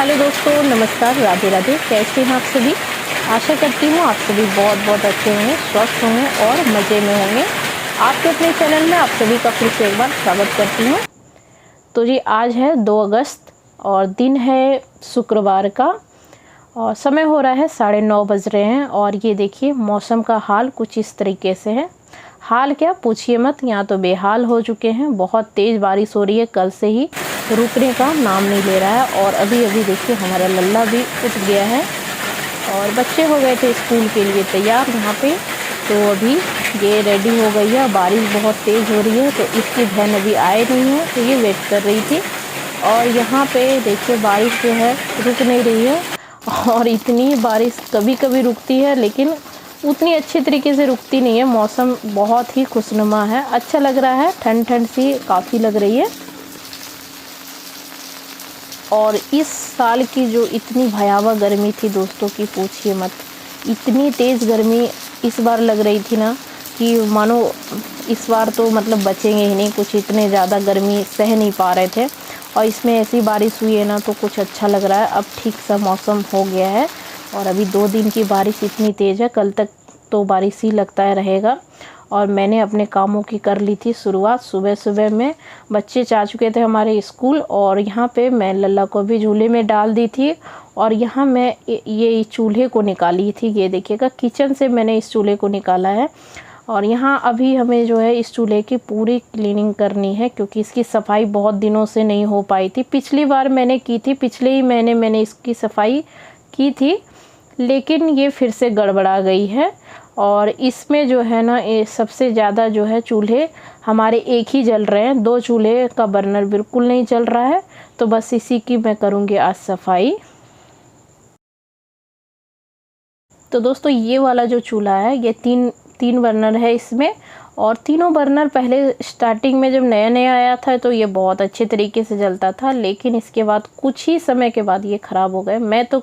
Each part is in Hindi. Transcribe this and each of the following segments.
हेलो दोस्तों, नमस्कार, राधे राधे। कैसे हैं आप सभी? आशा करती हूँ आप सभी बहुत बहुत अच्छे होंगे, स्वस्थ होंगे और मज़े में होंगे। आपके अपने चैनल में आप सभी का फिर से एक बार स्वागत करती हूँ। तो जी आज है 2 अगस्त और दिन है शुक्रवार का और समय हो रहा है 9:30 बज रहे हैं। और ये देखिए मौसम का हाल कुछ इस तरीके से है। हाल क्या पूछिए मत, यहाँ तो बेहाल हो चुके हैं। बहुत तेज़ बारिश हो रही है, कल से ही रुकने का नाम नहीं ले रहा है। और अभी अभी देखिए हमारा लल्ला भी उठ गया है और बच्चे हो गए थे स्कूल के लिए तैयार यहाँ पे। तो अभी ये रेडी हो गई है। बारिश बहुत तेज़ हो रही है तो इसकी बहन अभी आए नहीं है तो ये वेट कर रही थी। और यहाँ पे देखिए बारिश जो है रुक नहीं रही है और इतनी बारिश कभी कभी रुकती है लेकिन उतनी अच्छे तरीके से रुकती नहीं है। मौसम बहुत ही खुशनुमा है, अच्छा लग रहा है, ठंड ठंड सी काफ़ी लग रही है। और इस साल की जो इतनी भयावह गर्मी थी दोस्तों की पूछिए मत। इतनी तेज़ गर्मी इस बार लग रही थी ना कि मानो इस बार तो मतलब बचेंगे ही नहीं, कुछ इतने ज़्यादा गर्मी सह नहीं पा रहे थे। और इसमें ऐसी बारिश हुई है ना तो कुछ अच्छा लग रहा है। अब ठीक सा मौसम हो गया है और अभी 2 दिन की बारिश इतनी तेज़ है, कल तक तो बारिश ही लगता है रहेगा। और मैंने अपने कामों की कर ली थी शुरुआत। सुबह सुबह में बच्चे जा चुके थे हमारे स्कूल और यहाँ पे मैं लल्ला को भी झूले में डाल दी थी। और यहाँ मैं ये चूल्हे को निकाली थी, ये देखिएगा किचन से मैंने इस चूल्हे को निकाला है। और यहाँ अभी हमें जो है इस चूल्हे की पूरी क्लीनिंग करनी है क्योंकि इसकी सफाई बहुत दिनों से नहीं हो पाई थी। पिछली बार मैंने की थी, पिछले ही महीने मैंने इसकी सफाई की थी लेकिन ये फिर से गड़बड़ा गई है। और इसमें जो है ना ये सबसे ज़्यादा जो है चूल्हे हमारे एक ही जल रहे हैं, 2 चूल्हे का बर्नर बिल्कुल नहीं चल रहा है। तो बस इसी की मैं करूँगी आज सफाई। तो दोस्तों ये वाला जो चूल्हा है ये तीन बर्नर है इसमें। और तीनों बर्नर पहले स्टार्टिंग में जब नया नया आया था तो ये बहुत अच्छे तरीके से जलता था लेकिन इसके बाद कुछ ही समय के बाद ये ख़राब हो गए। मैं तो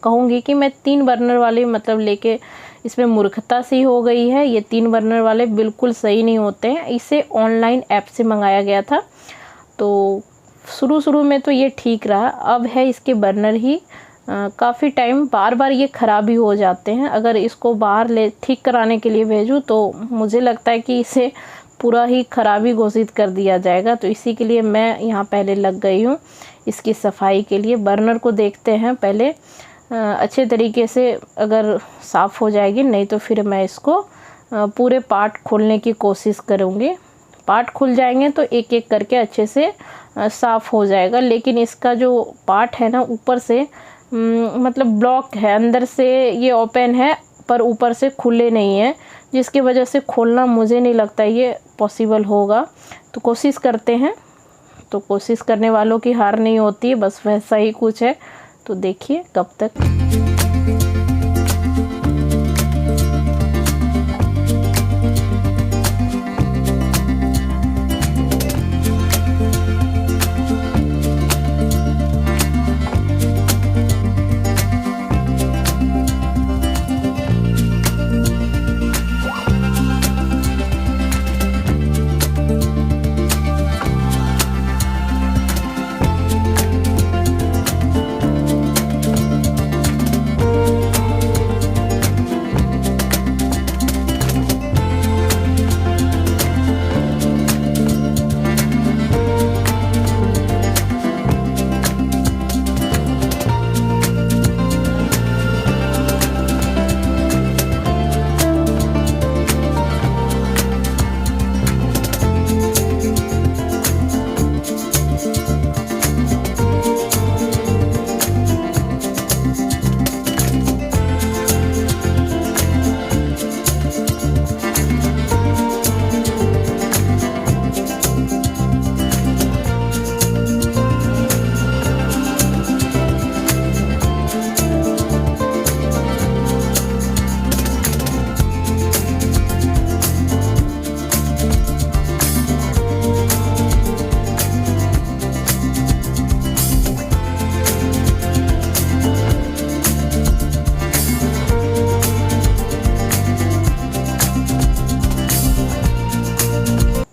कहूँगी कि मैं 3 बर्नर वाले मतलब लेके इसमें मूर्खता सी हो गई है। ये 3 बर्नर वाले बिल्कुल सही नहीं होते हैं। इसे ऑनलाइन ऐप से मंगाया गया था तो शुरू में तो ये ठीक रहा। अब है इसके बर्नर ही काफ़ी टाइम बार बार ये ख़राब ही हो जाते हैं। अगर इसको बाहर ले ठीक कराने के लिए भेजूँ तो मुझे लगता है कि इसे पूरा ही खराबी घोषित कर दिया जाएगा। तो इसी के लिए मैं यहाँ पहले लग गई हूँ इसकी सफाई के लिए। बर्नर को देखते हैं पहले अच्छे तरीके से अगर साफ़ हो जाएगी, नहीं तो फिर मैं इसको पूरे पार्ट खोलने की कोशिश करूँगी। पार्ट खुल जाएंगे तो एक एक करके अच्छे से साफ़ हो जाएगा। लेकिन इसका जो पार्ट है ना ऊपर से मतलब ब्लॉक है, अंदर से ये ओपन है पर ऊपर से खुले नहीं है, जिसकी वजह से खोलना मुझे नहीं लगता ये पॉसिबल होगा। तो कोशिश करते हैं। तो कोशिश करने वालों की हार नहीं होती है, बस वैसा ही कुछ है। तो देखिए कब तक।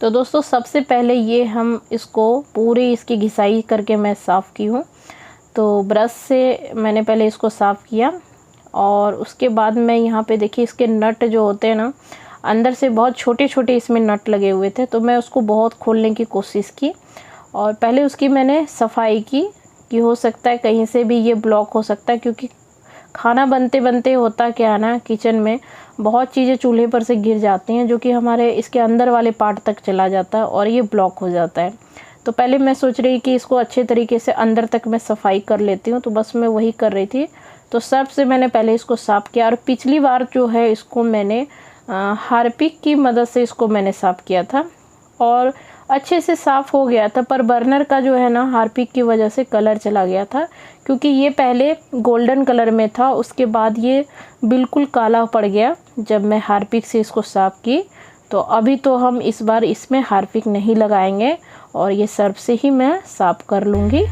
तो दोस्तों सबसे पहले ये हम इसको पूरी इसकी घिसाई करके मैं साफ़ की हूँ तो ब्रश से मैंने पहले इसको साफ़ किया और उसके बाद मैं यहाँ पे देखिए इसके नट जो होते हैं ना, अंदर से बहुत छोटे छोटे इसमें नट लगे हुए थे, तो मैं उसको बहुत खोलने की कोशिश की और पहले उसकी मैंने सफाई की कि हो सकता है कहीं से भी ये ब्लॉक हो सकता है, क्योंकि खाना बनते बनते होता क्या है ना, किचन में बहुत चीज़ें चूल्हे पर से गिर जाती हैं जो कि हमारे इसके अंदर वाले पार्ट तक चला जाता है और ये ब्लॉक हो जाता है। तो पहले मैं सोच रही कि इसको अच्छे तरीके से अंदर तक मैं सफाई कर लेती हूँ, तो बस मैं वही कर रही थी। तो सर्फ से मैंने पहले इसको साफ़ किया और पिछली बार जो है इसको मैंने हार्पिक की मदद से इसको मैंने साफ़ किया था और अच्छे से साफ़ हो गया था, पर बर्नर का जो है ना हार्पिक की वजह से कलर चला गया था, क्योंकि ये पहले गोल्डन कलर में था, उसके बाद ये बिल्कुल काला पड़ गया जब मैं हार्पिक से इसको साफ़ की। तो अभी तो हम इस बार इसमें हार्पिक नहीं लगाएंगे और ये सर्फ से ही मैं साफ़ कर लूँगी।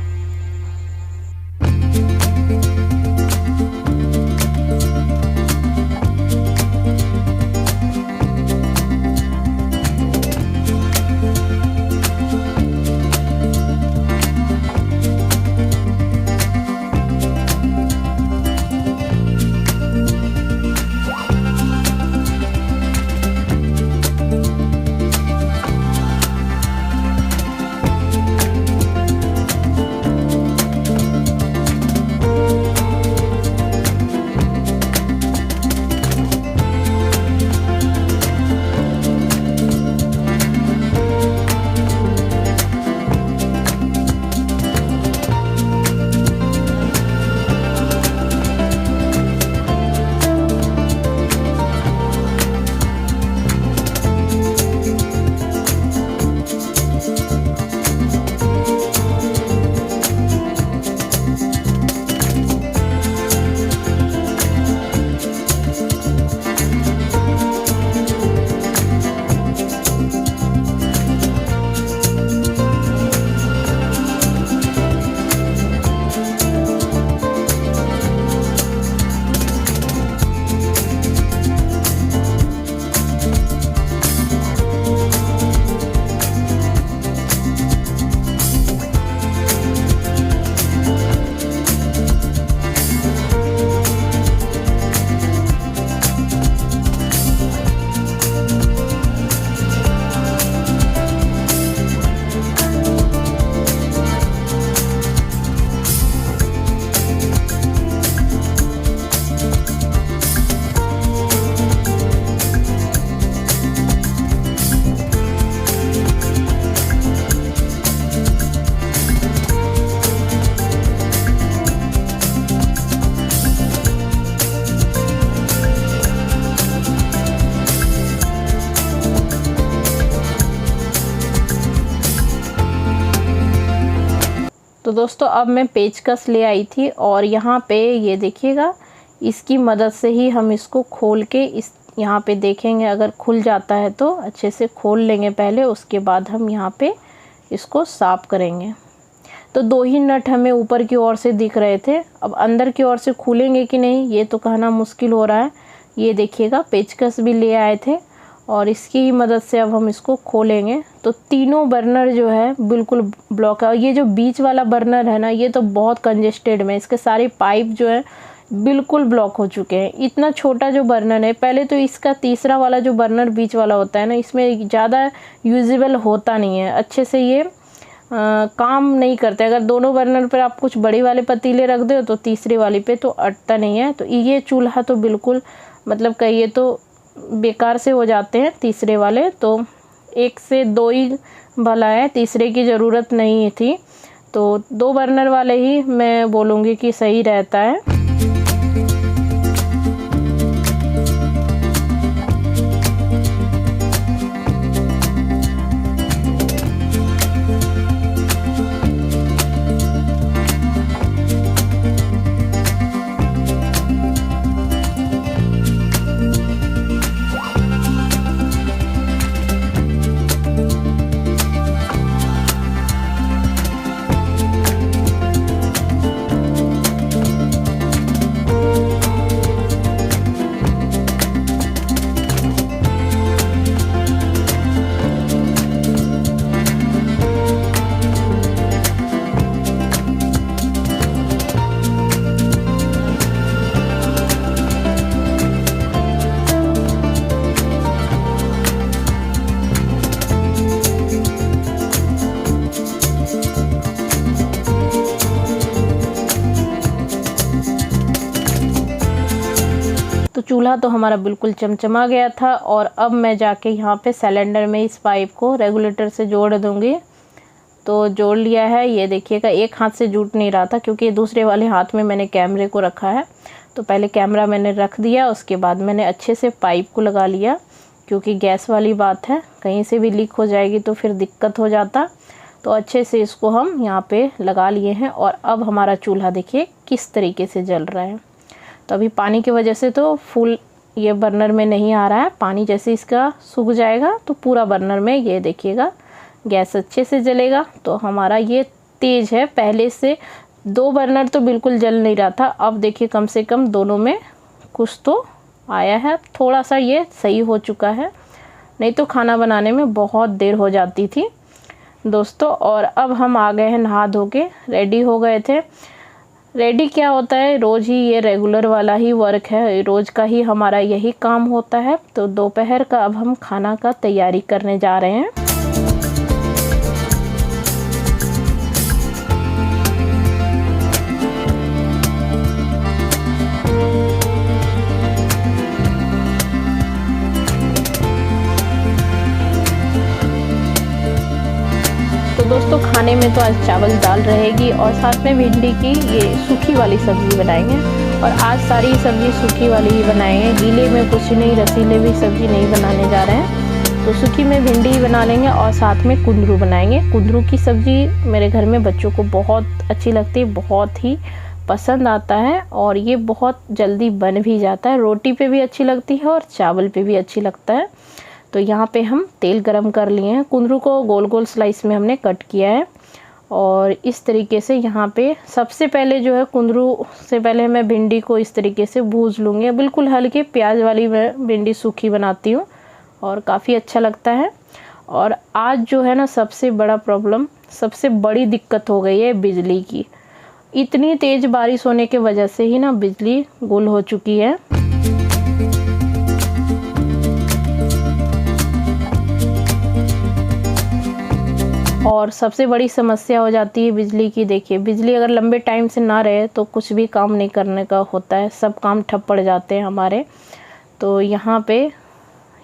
तो दोस्तों अब मैं पेचकस ले आई थी और यहाँ पे ये देखिएगा, इसकी मदद से ही हम इसको खोल के इस यहाँ पे देखेंगे, अगर खुल जाता है तो अच्छे से खोल लेंगे पहले, उसके बाद हम यहाँ पे इसको साफ़ करेंगे। तो 2 ही नट हमें ऊपर की ओर से दिख रहे थे, अब अंदर की ओर से खुलेंगे कि नहीं ये तो कहना मुश्किल हो रहा है। ये देखिएगा पेचकस भी ले आए थे और इसकी ही मदद से अब हम इसको खोलेंगे। तो तीनों बर्नर जो है बिल्कुल ब्लॉक है। ये जो बीच वाला बर्नर है ना, ये तो बहुत कंजेस्टेड में, इसके सारे पाइप जो है बिल्कुल ब्लॉक हो चुके हैं। इतना छोटा जो बर्नर है, पहले तो इसका तीसरा वाला जो बर्नर बीच वाला होता है ना, इसमें ज़्यादा यूजेबल होता नहीं है, अच्छे से ये काम नहीं करते। अगर दोनों बर्नर पर आप कुछ बड़े वाले पतीले रख दो तो तीसरे वाले पे तो अटता नहीं है। तो ये चूल्हा तो बिल्कुल मतलब कहिए तो बेकार से हो जाते हैं तीसरे वाले, तो 1 से 2 ही भला है, तीसरे की ज़रूरत नहीं थी। तो 2 बर्नर वाले ही मैं बोलूँगी कि सही रहता है। तो चूल्हा तो हमारा बिल्कुल चमचमा गया था। और अब मैं जाके यहाँ पे सिलेंडर में इस पाइप को रेगुलेटर से जोड़ दूँगी। तो जोड़ लिया है। ये देखिएगा, एक हाथ से जुट नहीं रहा था क्योंकि दूसरे वाले हाथ में मैंने कैमरे को रखा है। तो पहले कैमरा मैंने रख दिया, उसके बाद मैंने अच्छे से पाइप को लगा लिया, क्योंकि गैस वाली बात है, कहीं से भी लीक हो जाएगी तो फिर दिक्कत हो जाता। तो अच्छे से इसको हम यहाँ पे लगा लिए हैं। और अब हमारा चूल्हा देखिए किस तरीके से जल रहा है। तो अभी पानी की वजह से तो फुल ये बर्नर में नहीं आ रहा है, पानी जैसे इसका सूख जाएगा तो पूरा बर्नर में ये देखिएगा गैस अच्छे से जलेगा। तो हमारा ये तेज़ है, पहले से 2 बर्नर तो बिल्कुल जल नहीं रहा था, अब देखिए कम से कम दोनों में कुछ तो आया है, थोड़ा सा ये सही हो चुका है, नहीं तो खाना बनाने में बहुत देर हो जाती थी दोस्तों। और अब हम आ गए हैं नहा धो के, रेडी हो गए थे। रेडी क्या होता है, रोज़ ही ये रेगुलर वाला ही वर्क है, रोज़ का ही हमारा यही काम होता है। तो दोपहर का अब हम खाना का तैयारी करने जा रहे हैं। तो दोस्तों खाने में तो आज चावल दाल रहेगी और साथ में भिंडी की ये सूखी वाली सब्ज़ी बनाएंगे। और आज सारी सब्ज़ी सूखी वाली ही बनाएंगे, गीले में कुछ नहीं, रसीले भी सब्ज़ी नहीं बनाने जा रहे हैं। तो सूखी में भिंडी ही बना लेंगे और साथ में कुंदरू बनाएंगे। कुंदरू की सब्ज़ी मेरे घर में बच्चों को बहुत अच्छी लगती है, बहुत ही पसंद आता है और ये बहुत जल्दी बन भी जाता है, रोटी पे भी अच्छी लगती है और चावल पे भी अच्छी लगता है। तो यहाँ पे हम तेल गरम कर लिए हैं, कुंदरू को गोल गोल स्लाइस में हमने कट किया है। और इस तरीके से यहाँ पे सबसे पहले जो है कुंदरू से पहले मैं भिंडी को इस तरीके से भूज लूँगी। बिल्कुल हल्के प्याज वाली मैं भिंडी सूखी बनाती हूँ और काफ़ी अच्छा लगता है। और आज जो है ना सबसे बड़ा प्रॉब्लम, सबसे बड़ी दिक्कत हो गई है बिजली की। इतनी तेज़ बारिश होने के वजह से ही ना बिजली गुल हो चुकी है। और सबसे बड़ी समस्या हो जाती है बिजली की। देखिए बिजली अगर लंबे टाइम से ना रहे तो कुछ भी काम नहीं करने का होता है, सब काम ठप पड़ जाते हैं हमारे। तो यहाँ पे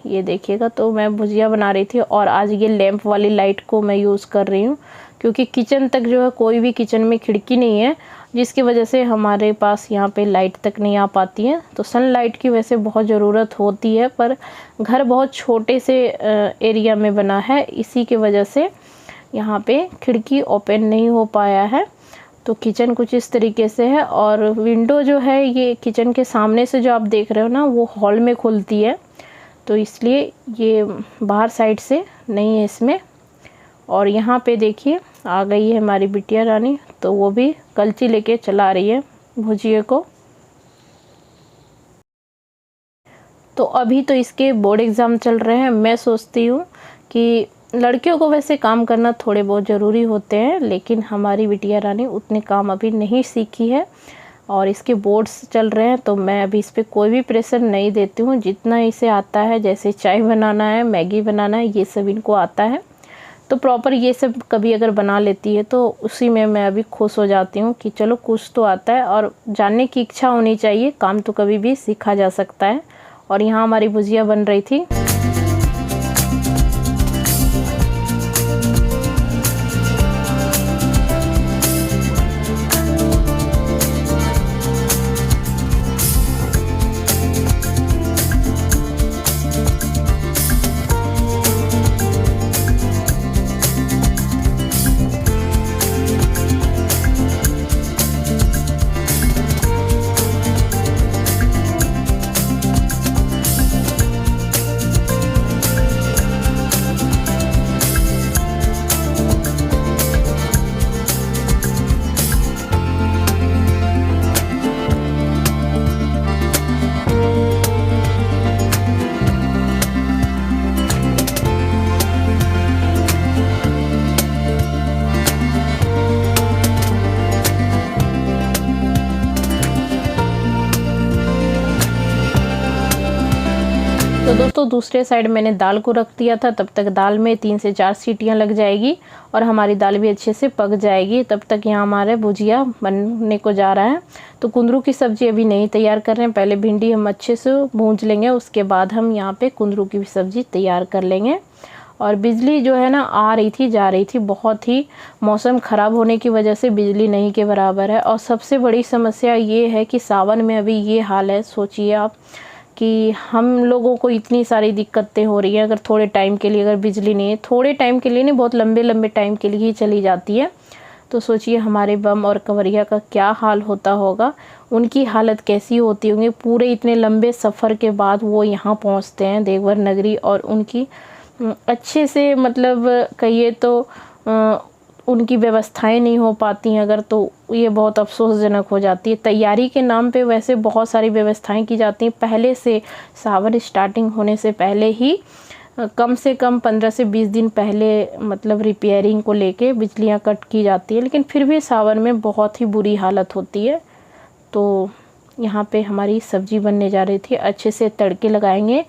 ये देखिएगा, तो मैं भुजिया बना रही थी और आज ये लैंप वाली लाइट को मैं यूज़ कर रही हूँ, क्योंकि किचन तक जो है कोई भी किचन में खिड़की नहीं है, जिसकी वजह से हमारे पास यहाँ पे लाइट तक नहीं आ पाती है। तो सनलाइट की वैसे बहुत ज़रूरत होती है, पर घर बहुत छोटे से एरिया में बना है, इसी के वजह से यहाँ पे खिड़की ओपन नहीं हो पाया है। तो किचन कुछ इस तरीके से है और विंडो जो है ये किचन के सामने से जो आप देख रहे हो ना वो हॉल में खुलती है, तो इसलिए ये बाहर साइड से नहीं है इसमें। और यहाँ पे देखिए आ गई है हमारी बिटिया रानी, तो वो भी कलची लेके चला रही है भुजिए को। तो अभी तो इसके बोर्ड एग्ज़ाम चल रहे हैं। मैं सोचती हूँ कि लड़कियों को वैसे काम करना थोड़े बहुत ज़रूरी होते हैं, लेकिन हमारी बिटिया रानी उतने काम अभी नहीं सीखी है और इसके बोर्ड्स चल रहे हैं। तो मैं अभी इस पर कोई भी प्रेशर नहीं देती हूँ, जितना इसे आता है, जैसे चाय बनाना है, मैगी बनाना है, ये सब इनको आता है। तो प्रॉपर ये सब कभी अगर बना लेती है तो उसी में मैं अभी खुश हो जाती हूँ कि चलो कुछ तो आता है। और जानने की इच्छा होनी चाहिए, काम तो कभी भी सीखा जा सकता है। और यहाँ हमारी भुजिया बन रही थी। तो दोस्तों दूसरे साइड मैंने दाल को रख दिया था, तब तक दाल में 3 से 4 सीटियां लग जाएगी और हमारी दाल भी अच्छे से पक जाएगी। तब तक यहाँ हमारे भुजिया बनने को जा रहा है। तो कुंदरू की सब्ज़ी अभी नहीं तैयार कर रहे हैं, पहले भिंडी हम अच्छे से भूंज लेंगे, उसके बाद हम यहाँ पे कुंदरू की भी सब्ज़ी तैयार कर लेंगे। और बिजली जो है ना आ रही थी जा रही थी, बहुत ही मौसम ख़राब होने की वजह से बिजली नहीं के बराबर है। और सबसे बड़ी समस्या ये है कि सावन में अभी ये हाल है, सोचिए आप कि हम लोगों को इतनी सारी दिक्कतें हो रही हैं। अगर थोड़े टाइम के लिए अगर बिजली नहीं है, थोड़े टाइम के लिए नहीं, बहुत लंबे लंबे टाइम के लिए ही चली जाती है, तो सोचिए हमारे बम और कंवरिया का क्या हाल होता होगा, उनकी हालत कैसी होती होंगी। पूरे इतने लंबे सफ़र के बाद वो यहाँ पहुँचते हैं देवघर नगरी, और उनकी अच्छे से मतलब कहिए तो उनकी व्यवस्थाएं नहीं हो पाती हैं अगर, तो ये बहुत अफसोसजनक हो जाती है। तैयारी के नाम पे वैसे बहुत सारी व्यवस्थाएं की जाती हैं, पहले से सावन स्टार्टिंग होने से पहले ही कम से कम 15 से 20 दिन पहले मतलब रिपेयरिंग को लेके बिजलियां कट की जाती है, लेकिन फिर भी सावन में बहुत ही बुरी हालत होती है। तो यहाँ पे हमारी सब्जी बनने जा रही थी, अच्छे से तड़के लगाएंगे।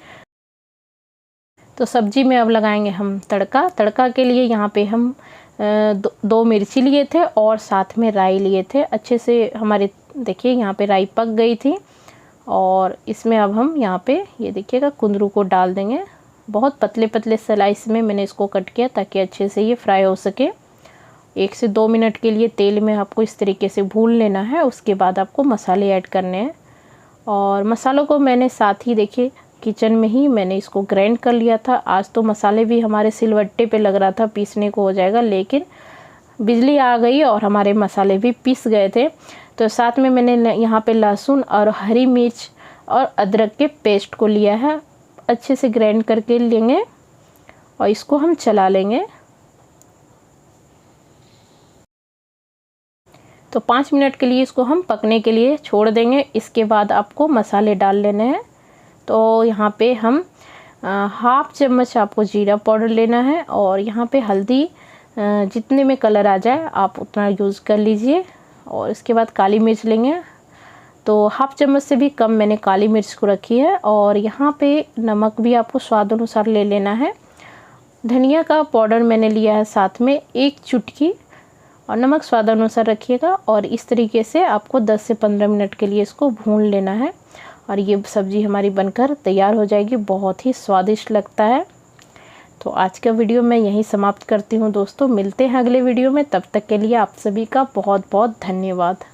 तो सब्जी में अब लगाएंगे हम तड़का। तड़का के लिए यहाँ पे हम दो मिर्ची लिए थे और साथ में राई लिए थे। अच्छे से हमारे देखिए यहाँ पे राई पक गई थी, और इसमें अब हम यहाँ पे ये देखिएगा कुंदरू को डाल देंगे। बहुत पतले पतले स्लाइस में मैंने इसको कट किया ताकि अच्छे से ये फ्राई हो सके। 1 से 2 मिनट के लिए तेल में आपको इस तरीके से भून लेना है, उसके बाद आपको मसाले ऐड करने हैं। और मसालों को मैंने साथ ही देखिए किचन में ही मैंने इसको ग्राइंड कर लिया था। आज तो मसाले भी हमारे सिलवट्टे पे लग रहा था पीसने को हो जाएगा, लेकिन बिजली आ गई और हमारे मसाले भी पीस गए थे। तो साथ में मैंने यहाँ पे लहसुन और हरी मिर्च और अदरक के पेस्ट को लिया है, अच्छे से ग्राइंड करके लेंगे और इसको हम चला लेंगे। तो 5 मिनट के लिए इसको हम पकने के लिए छोड़ देंगे। इसके बाद आपको मसाले डाल लेने हैं। तो यहाँ पे हम 1/2 चम्मच आपको जीरा पाउडर लेना है, और यहाँ पे हल्दी जितने में कलर आ जाए आप उतना यूज़ कर लीजिए। और इसके बाद काली मिर्च लेंगे, तो 1/2 चम्मच से भी कम मैंने काली मिर्च को रखी है। और यहाँ पे नमक भी आपको स्वाद अनुसार ले लेना है। धनिया का पाउडर मैंने लिया है साथ में 1 चुटकी, और नमक स्वाद अनुसार रखिएगा। और इस तरीके से आपको 10 से 15 मिनट के लिए इसको भून लेना है, और ये सब्ज़ी हमारी बनकर तैयार हो जाएगी। बहुत ही स्वादिष्ट लगता है। तो आज का वीडियो मैं यहीं समाप्त करती हूँ दोस्तों, मिलते हैं अगले वीडियो में। तब तक के लिए आप सभी का बहुत बहुत धन्यवाद।